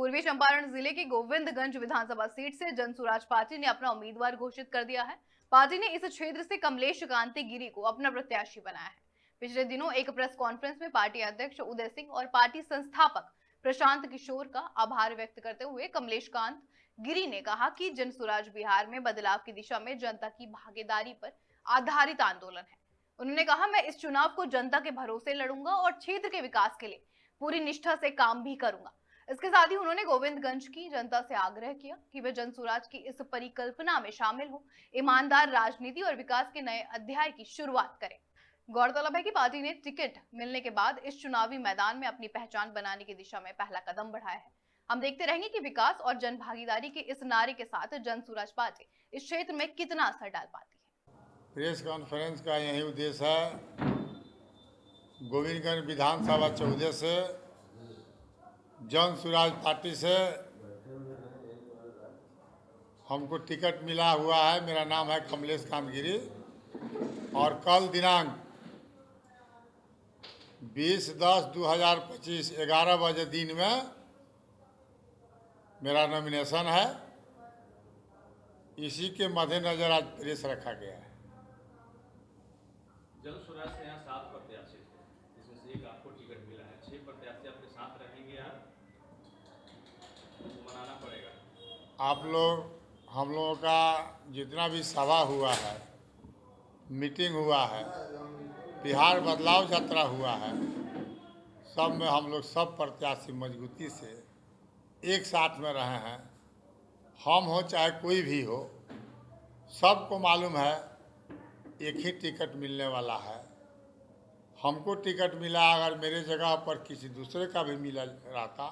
पूर्वी चंपारण जिले की गोविंदगंज विधानसभा सीट से जनसुराज पार्टी ने अपना उम्मीदवार घोषित कर दिया है। पार्टी ने इस क्षेत्र से कमलेश कांति गिरी को अपना प्रत्याशी बनाया है। पिछले दिनों एक प्रेस कॉन्फ्रेंस में पार्टी अध्यक्ष उदय सिंह और पार्टी संस्थापक प्रशांत किशोर का आभार व्यक्त करते हुए कमलेश कांत गिरी ने कहा कि जनसुराज बिहार में बदलाव की दिशा में जनता की भागीदारी पर आधारित आंदोलन है। उन्होंने कहा, मैं इस चुनाव को जनता के भरोसे लड़ूंगा और क्षेत्र के विकास के लिए पूरी निष्ठा से काम भी करूंगा। इसके साथ ही उन्होंने गोविंदगंज की जनता से आग्रह किया कि वे जनसुराज की इस परिकल्पना में शामिल हो, ईमानदार राजनीति और विकास के नए अध्याय की शुरुआत करें। गौरतलब है कि पार्टी ने टिकट मिलने के बाद इस चुनावी मैदान में अपनी पहचान बनाने की दिशा में पहला कदम बढ़ाया है। हम देखते रहेंगे कि विकास और जन भागीदारी के इस नारे के साथ जनसुराज पार्टी इस क्षेत्र में कितना असर डाल पाती है। प्रेस कॉन्फ्रेंस का यही उद्देश्य है, गोविंदगंज विधानसभा 14 से जनसुराज पार्टी से हमको टिकट मिला हुआ है। मेरा नाम है कमलेश कांत गिरी और कल दिनांक 20/10/2025 11 बजे दिन में मेरा नॉमिनेशन है। इसी के मद्देनजर आज प्रेस रखा गया है। जनसुराज से यहाँ 7 प्रत्याशी थे, जिसमें से एक आपको टिकट मिला है। 6 प्रत्याशी आपके साथ रहेंगे, आप मनाना पड़ेगा। आप लोग, हम लोगों का जितना भी सभा हुआ है, मीटिंग हुआ है, बिहार बदलाव यात्रा हुआ है, सब में हम लोग सब प्रत्याशी मजबूती से एक साथ में रहे हैं। हम हो चाहे कोई भी हो, सबको मालूम है एक ही टिकट मिलने वाला है। हमको टिकट मिला, अगर मेरे जगह पर किसी दूसरे का भी मिला रहता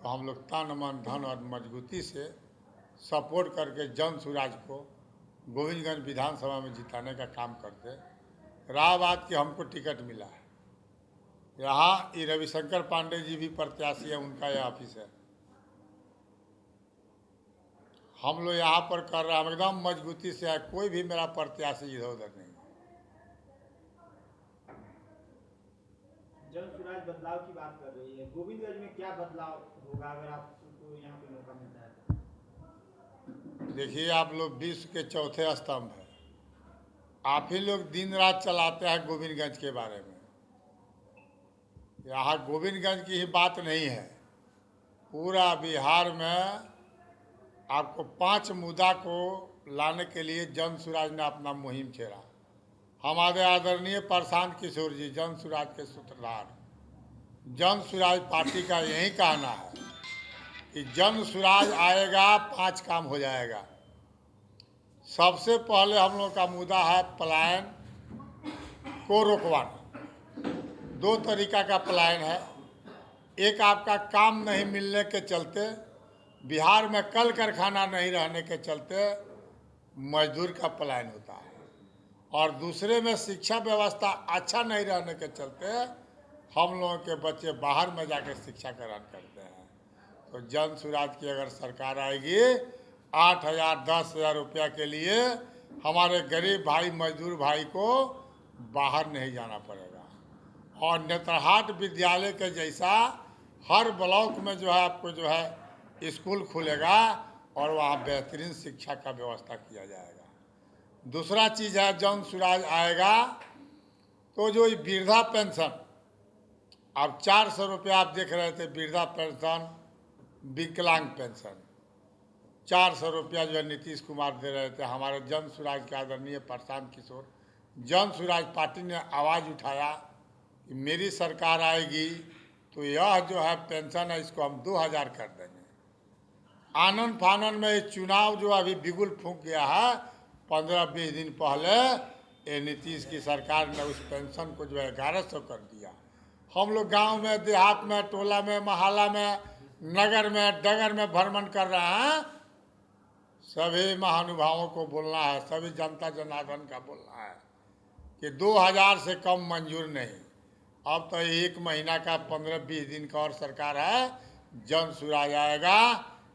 तो हम लोग तन मन धन और मजबूती से सपोर्ट करके जनसुराज को गोविंदगंज विधानसभा में जिताने का काम करते। रहा बात कि हमको टिकट मिला है, यहाँ ये रविशंकर पांडे जी भी प्रत्याशी है, उनका यह ऑफिस है। हम लोग यहाँ पर कर रहे हैं, हम एकदम मजबूती से है, कोई भी मेरा प्रत्याशी इधर उधर नहीं। जनसुराज बदलाव की बात कर रही है, गोविंदगंज में क्या बदलाव होगा अगर आपको यहाँ पे मौका मिलता है? देखिए, आप लोग विश्व के चौथे स्तंभ हैं। आप ही लोग दिन रात चलाते हैं गोविंदगंज के बारे में। यहाँ गोविंदगंज की ही बात नहीं है, पूरा बिहार में आपको 5 मुद्दा को लाने के लिए जनसुराज ने अपना मुहिम छेड़ा। हमारे आदरणीय प्रशांत किशोर जी जनसुराज के सूत्रधार। जनसुराज पार्टी का यही कहना है कि जनसुराज आएगा 5 काम हो जाएगा। सबसे पहले हम लोग का मुद्दा है पलायन को रोकवाना। 2 तरीका का पलायन है। एक, आपका काम नहीं मिलने के चलते, बिहार में कल कारखाना नहीं रहने के चलते मजदूर का पलायन होता है, और दूसरे में शिक्षा व्यवस्था अच्छा नहीं रहने के चलते हम लोगों के बच्चे बाहर में जाकर शिक्षा ग्रहण करते हैं। तो जनसुराज की अगर सरकार आएगी, 8,000 10,000 रुपया के लिए हमारे गरीब भाई मजदूर भाई को बाहर नहीं जाना पड़ेगा। और नेत्रहाट विद्यालय के जैसा हर ब्लॉक में जो है आपको जो है स्कूल खुलेगा और वहाँ बेहतरीन शिक्षा का व्यवस्था किया जाएगा। दूसरा चीज़ है, जनसुराज आएगा तो जो वृद्धा पेंशन, अब 400 रुपया आप देख रहे थे वृद्धा पेंशन, विकलांग पेंशन 400 रुपया जो है नीतीश कुमार दे रहे थे। हमारे जनसुराज के आदरणीय प्रशांत किशोर, जनसुराज पार्टी ने आवाज़ उठाया कि मेरी सरकार आएगी तो यह जो है पेंशन है इसको हम 2,000 कर देंगे। आनंद फानन में चुनाव जो अभी बिगुल फूंक गया है, 15-20 दिन पहले ये नीतीश की सरकार ने उस पेंशन को जो है 1100 कर दिया। हम लोग गांव में, देहात में, टोला में, मोहल्ला में, नगर में, डगर में भ्रमण कर रहे हैं। सभी महानुभावों को बोलना है, सभी जनता जनार्दन का बोलना है कि 2,000 से कम मंजूर नहीं। अब तो 1 महीना का 15-20 दिन का और सरकार है, जनसुराज आएगा,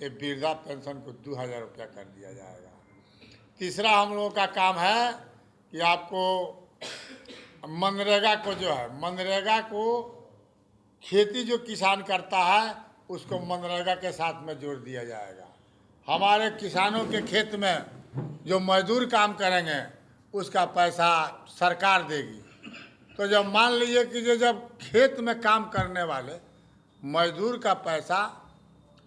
ये वृद्धा पेंशन को 2,000 रुपया कर दिया जाएगा। तीसरा हम लोगों का काम है कि आपको मनरेगा को जो है, मनरेगा को खेती जो किसान करता है उसको मनरेगा के साथ में जोड़ दिया जाएगा। हमारे किसानों के खेत में जो मजदूर काम करेंगे उसका पैसा सरकार देगी। तो जब मान लीजिए कि जब खेत में काम करने वाले मजदूर का पैसा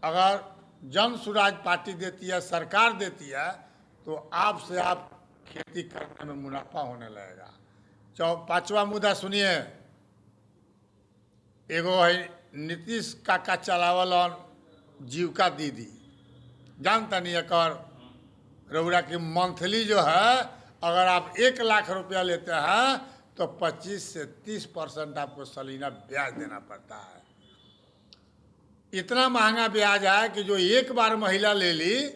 अगर जन सुराज पार्टी देती है, सरकार देती है, तो आपसे आप खेती करने में मुनाफा होने लगेगा। पांचवा मुद्दा सुनिए, एगो है नीतीश काका चलावल जीविका दीदी, जानता नहीं एक रउरा की मंथली जो है अगर आप 1 लाख रुपया लेते हैं तो 25 से 30% आपको सालाना ब्याज देना पड़ता है। इतना महंगा ब्याज है कि जो एक बार महिला ले ली,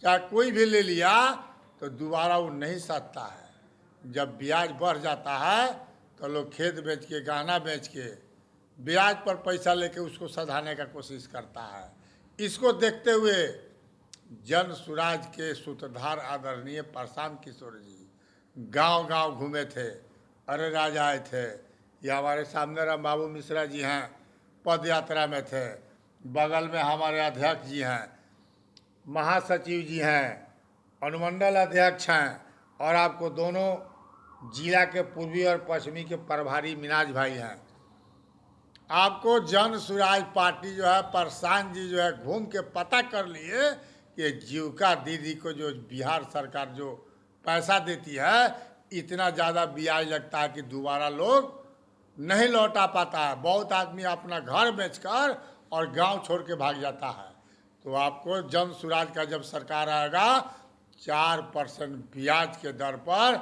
चाहे कोई भी ले लिया, तो दोबारा वो नहीं सधता है। जब ब्याज बढ़ जाता है तो लोग खेत बेच के, गहना बेच के, ब्याज पर पैसा लेके उसको सधाने का कोशिश करता है। इसको देखते हुए जन सुराज के सूत्रधार आदरणीय प्रशांत किशोर जी गांव-गांव घूमे थे, अरे राज आए थे। ये हमारे सामने राम बाबू मिश्रा जी हैं, पद यात्रा में थे। बगल में हमारे अध्यक्ष जी हैं, महासचिव जी हैं, अनुमंडल अध्यक्ष हैं, और आपको दोनों जिला के पूर्वी और पश्चिमी के प्रभारी मिनाज भाई हैं। आपको जन सुराज पार्टी जो है, प्रशांत जी जो है, घूम के पता कर लिए कि जीविका दीदी को जो बिहार सरकार जो पैसा देती है, इतना ज़्यादा ब्याज लगता है कि दोबारा लोग नहीं लौटा पाता है। बहुत आदमी अपना घर बेचकर और गांव छोड़ के भाग जाता है। तो आपको जन सुराज का जब सरकार आएगा 4% ब्याज के दर पर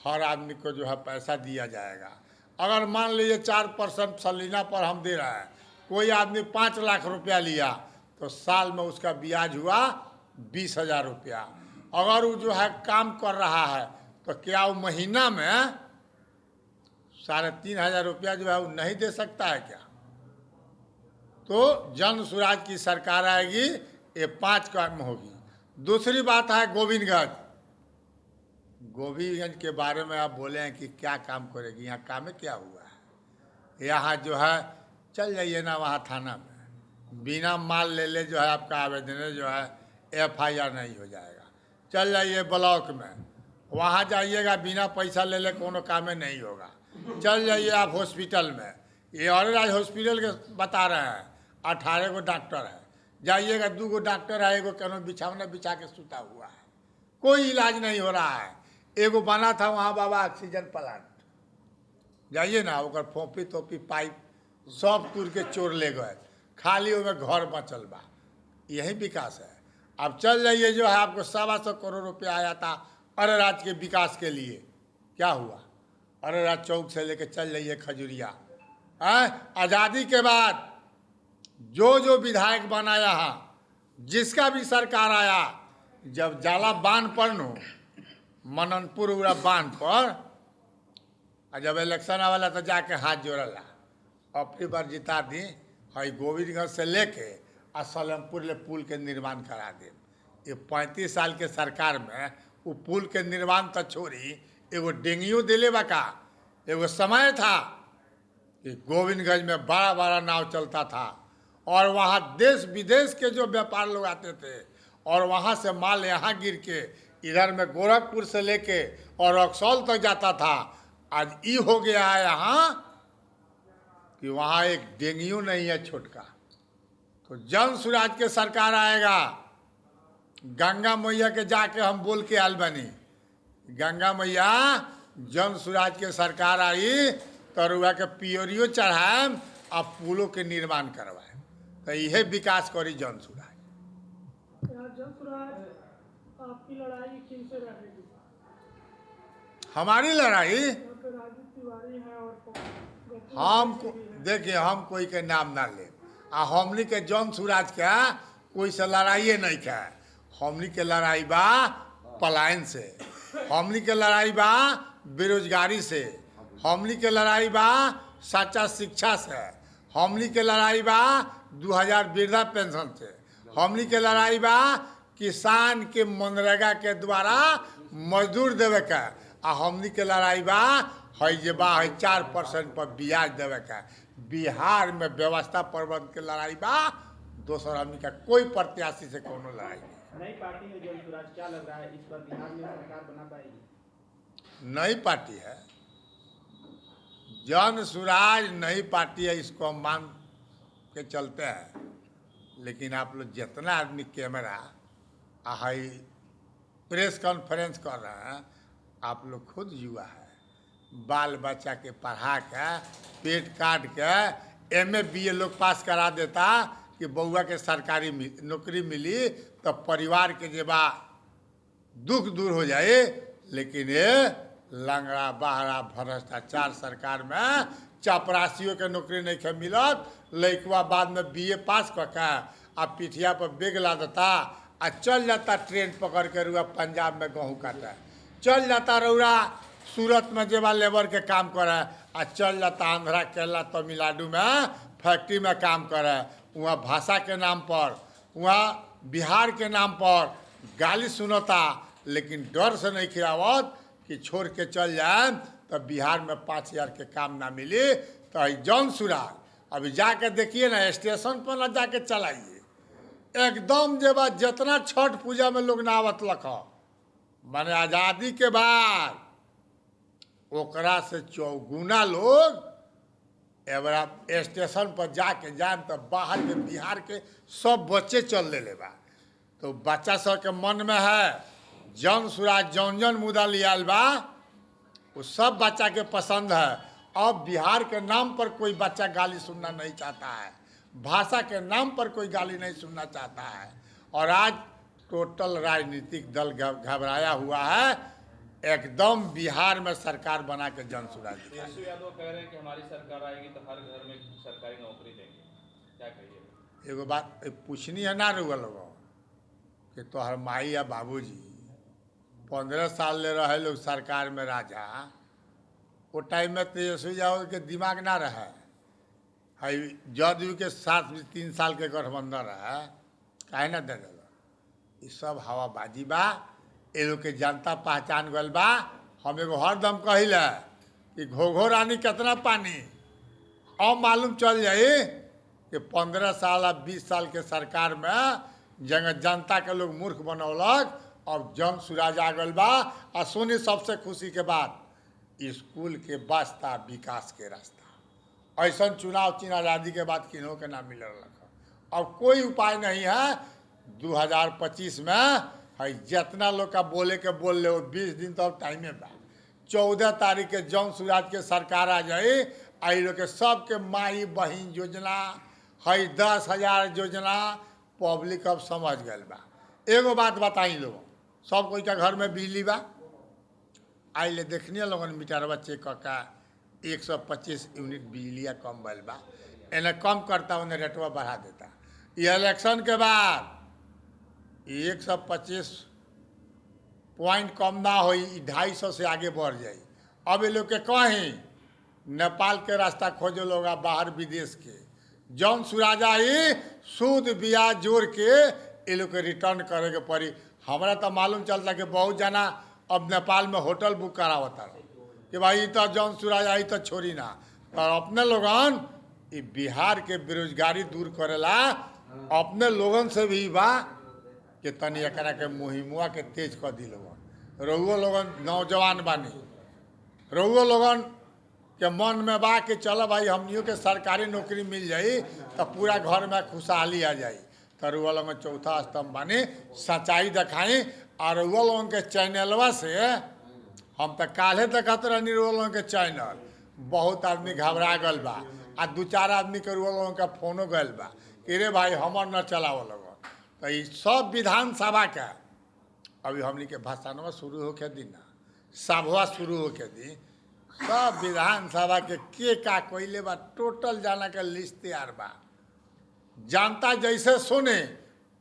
हर आदमी को जो है पैसा दिया जाएगा। अगर मान लीजिए 4% सालाना पर हम दे रहे हैं, कोई आदमी 5 लाख रुपया लिया तो साल में उसका ब्याज हुआ 20,000 रुपया। अगर वो जो है काम कर रहा है तो क्या वो महीना में 3,500 रुपया जो है वो नहीं दे सकता है क्या? तो जन सुराज की सरकार आएगी, ये 5 काम होगी। दूसरी बात है गोविंदगंज। गोविंदगंज के बारे में आप बोले हैं कि क्या काम करेगी, यहाँ काम क्या हुआ है? यहाँ जो है चल जाइए ना वहाँ थाना में, बिना माल ले जो है आपका आवेदन जो है FIR नहीं हो जाएगा। चल जाइए ब्लॉक में, वहाँ जाइएगा बिना पैसा ले कोनो काम नहीं होगा। चल जाइए आप हॉस्पिटल में, ये और राज हॉस्पिटल के बता रहे हैं 18 गो डॉक्टर है, जाइएगा 2 गो डॉक्टर है, एगो कहीं बिछावना बिछा के सुता हुआ है, कोई इलाज नहीं हो रहा है। एगो बना था वहाँ बाबा ऑक्सीजन प्लांट, जाइए ना, ओकर फोपी तोपी पाइप सब तुर के चोर ले गए, खाली ओमे घर बचल बा। यही विकास है। अब चल जाइए जो है आपको 125 करोड़ रुपया आया था अरेराज के विकास के लिए, क्या हुआ? अरेराज चौक से लेके चल जाइए खजुरिया। आज़ादी के बाद जो विधायक बना यहाँ, जिसका भी सरकार आया, जब जाला बांध पर नो मननपुर उरा बांध पर, और जब इलेक्शन आवेला तो जाके हाथ जोड़ला, अपनी बार जिता दी है, गोविंदगंज से लेके आ सलेमपुर ले पुल के निर्माण करा दे। ये 35 साल के सरकार में वो पुल के निर्माण तो छोड़ी, एगो डेंगियो दिले बका। एगो समय था कि गोविंदगंज में बड़ा बड़ा नाव चलता था और वहाँ देश विदेश के जो व्यापार लोग आते थे और वहाँ से माल यहाँ गिर के इधर में गोरखपुर से लेके और रक्सौल तक जाता था। आज ये हो गया है यहाँ कि वहाँ एक डेंगियो नहीं है छोटका। तो जन सुराज के सरकार आएगा, गंगा मैया के जाके हम बोल के आल बनी, गंगा मैया जन सुराज के सरकार आई तो रुआ के पियोरियो चढ़ाएम और पुलों के निर्माण करवाए। तो यह विकास करी जन सुराज। जन सुराज आपकी लड़ाई किनसे रहेगी? हमारी लड़ाई राजू तिवारी है और हम देखिए, हम कोई के नाम ना ले, आ हमनी के जन सुराज के कोई से लड़ाई नहीं है। हमनी के लड़ाई बा पलायन से, हमनी के लड़ाई बा बेरोजगारी से, हमनी के लड़ाई बा सच्चा शिक्षा से, हमनी के लड़ाई बा 2000 वृद्धा पेंशन से, हमनी के लड़ाई बा किसान के मनरेगा के द्वारा मजदूर देवे का, आ हमनी के लड़ाई बा है जे बा 4% पर ब्याज देवे का। बिहार में व्यवस्था प्रबंध के लड़ाई बा दोसर आदमी का कोई प्रत्याशी से कोनो लड़ाई नहीं। नई पार्टी है जन स्वराज, क्या लग रहा है इस पर बिहार में सरकार बना पाएगी? नई पार्टी है, जन स्वराज नई पार्टी है, इसको हम मान के चलते हैं। लेकिन आप लोग जितना आदमी कैमरा हाई प्रेस कॉन्फ्रेंस कर रहे हैं, आप लोग खुद युवा है, बाल बच्चा के पढ़ा के पेट काट के MA BA लोग पास करा देता कि बउआ के सरकारी नौकरी मिली तो परिवार के जेबा दुख दूर हो जाए। लेकिन ये लंगड़ा बहरा भ्रष्टाचार सरकार में चपरासियों के नौकरी नहीं खे मिलत। लड़कवा बाद में BA पास करके आ पिठिया पर बेग ला देता आ चल जाता ट्रेन पकड़ के रुआ पंजाब में गेहूँ काटे, चल जाता रउरा सूरत में जेबा लेबर के काम करे, आ चल जाता आंध्रा केरला तमिलनाडु में फैक्ट्री में काम करे। वहाँ भाषा के नाम पर, वहाँ बिहार के नाम पर गाली सुनता, लेकिन डर से नहीं खिलावत कि छोड़ के चल जाए तो बिहार में 5000 के काम ना मिली। तो जन स्वराज अभी जाके देखिए ना, स्टेशन पर ना जाके चलाइए, एकदम जे बा जितना छठ पूजा में लोग नावत लख माने आज़ादी के बाद ओकरा से 4 गुना लोग एबरा स्टेशन पर जाके जाए तो बाहर के बिहार के सब बच्चे चल ले बा। तो बच्चा सब के मन में है जन स्वराज जौन जौन मुद्दा लियाल बा वो सब बच्चा के पसंद है। अब बिहार के नाम पर कोई बच्चा गाली सुनना नहीं चाहता है, भाषा के नाम पर कोई गाली नहीं सुनना चाहता है। और आज टोटल राजनीतिक दल घबराया हुआ है, एकदम बिहार में सरकार बना के जन स्वराज। तेजस्वी यादव कह रहे हैं कि हमारी सरकार आएगी तो हर घर में सरकारी नौकरी देंगे, क्या कहिए? एगो बात पूछनी है ना रुआ लोगों कि तोहर माई या बाबूजी 15 साल ले रहे लोग सरकार में राजा, वो टाइम में तेजस्वी यादव के दिमाग ना रहे है, जदयू के साथ भी 3 साल के गठबंधन रहे, काहे ना दे दिल। ये सब हवाबाजी बा, ये लोग के जनता पहचान गल बा। हम एगो हरदम कहिला कि घोघो रानी कितना पानी, अब मालूम चल जाए कि 15 साल आ 20 साल के सरकार में जगह जनता के लोग मूर्ख बनौलक। अब जन स्वराज आ गल बा। आ सुनी सबसे खुशी के बात, स्कूल के वास्ता विकास के रास्ता, ऐसा चुनाव चिन्ह आज़ादी के बाद किन्हों के ना मिल रहा। अब कोई उपाय नहीं है। 2025 में है जितना लोग का बोले के बोल ले, 20 दिन तो अब टाइमे बा। 14 तारीख के जन स्वराज के सरकार आ जाए, आई लोग के सबके माई बहन योजना है, 10,000 योजना पब्लिक अब समझ गल बा। एगो बात बताई लोग, सब कोई का घर में बिजली बा, आई ले देखनी लोगन मीटरवा चेक का 125 यूनिट बिजलिया कम भल बा, इन्हें कम करता उन्हें रेटवा बढ़ा देता। ये इलेक्शन के बाद 125 पॉइंट कम ना हो, 250 से आगे बढ़ जाए। अब ये लोग के कहीं नेपाल के रास्ता खोजे लोग बाहर विदेश के, जौन स्वराज आई सूद ब्याज जोड़ के ये लोग के रिटर्न करे के पड़ी। हमारा तो मालूम चलता कि बहुत जना अब नेपाल में होटल बुक करावता कि भाई तो जौन स्वराज आई तो छोड़ी ना। और अपने लोगन ये बिहार के बेरोजगारी दूर करेला अपने लोगन से भी बा कि तनी एकरा के मुहिमुआ के तेज कर दी लोगन। रहुओ लोगन नौजवान बानी, रहुओ लोगन के मन में बा कि चलो भाई हमनियों के सरकारी नौकरी मिल जाई तो पूरा घर में खुशहाली आ जाई। तो रहुआ लोगन चौथा स्तंभ बानी, सच्चाई दिखाई। और रहुआ लोगन के चैनलवा से हम तो काले देखत रहनी, रहुआ लोगन के चैनल बहुत आदमी घबरा गल बा। आ 2-4 आदमी के रहुआ लोगन का फोनो गल बा कि रे भाई हमर न चलाओ लोगन। तो ये सब विधानसभा का अभी हमनी के भाषणवा शुरू होके दी ना, सभवा शुरू होके दी, सब विधानसभा के का कोइले बा टोटल जाना के लिस्ट तैयार बा। जनता जैसे सुने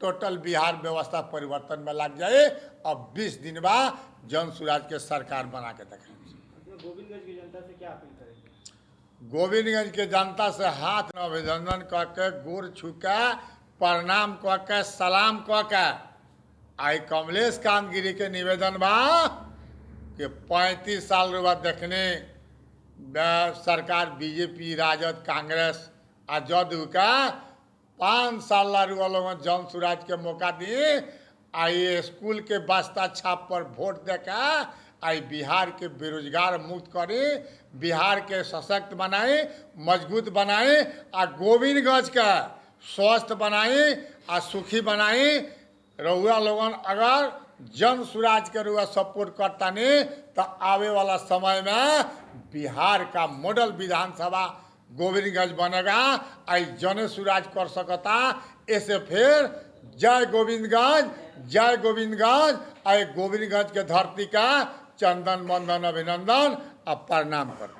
टोटल बिहार व्यवस्था परिवर्तन में लग जाए। अब 20 दिन बाद जन स्वराज के सरकार बना के दिखाएंगे। गोविंदगंज की जनता से क्या अपील करेंगे? गोविंदगंज के जनता से हाथ अभिनंदन कह के, गोर छू के, प्रणाम कह के, सलाम कह के आई कमलेश कामगिरी के निवेदन बा कि 35 साल रुपया देखने सरकार बीजेपी राजद कांग्रेस आ जदयू का 5 साल लारुआ लोग जन सूराज के मौका दिए। आई स्कूल के बस्ता छाप पर वोट देकर आई बिहार के बेरोजगार मुक्त करे, बिहार के सशक्त बनाए, मजबूत बनाए, आ गोविंदगंज का स्वस्थ बनाए, आ सुखी बनाए। रउआ लोगन अगर जन सूराज के रुआ सपोर्ट करता नहीं तो आवे वाला समय में बिहार का मॉडल विधानसभा गोविंदगंज बनेगा। आई जन सूराज कर सकता। ऐसे फिर जय गोविंदगंज, जय गोविंदगंज। आई गोविंदगंज के धरती का चंदन बंदन अभिनंदन अब प्रणाम करता।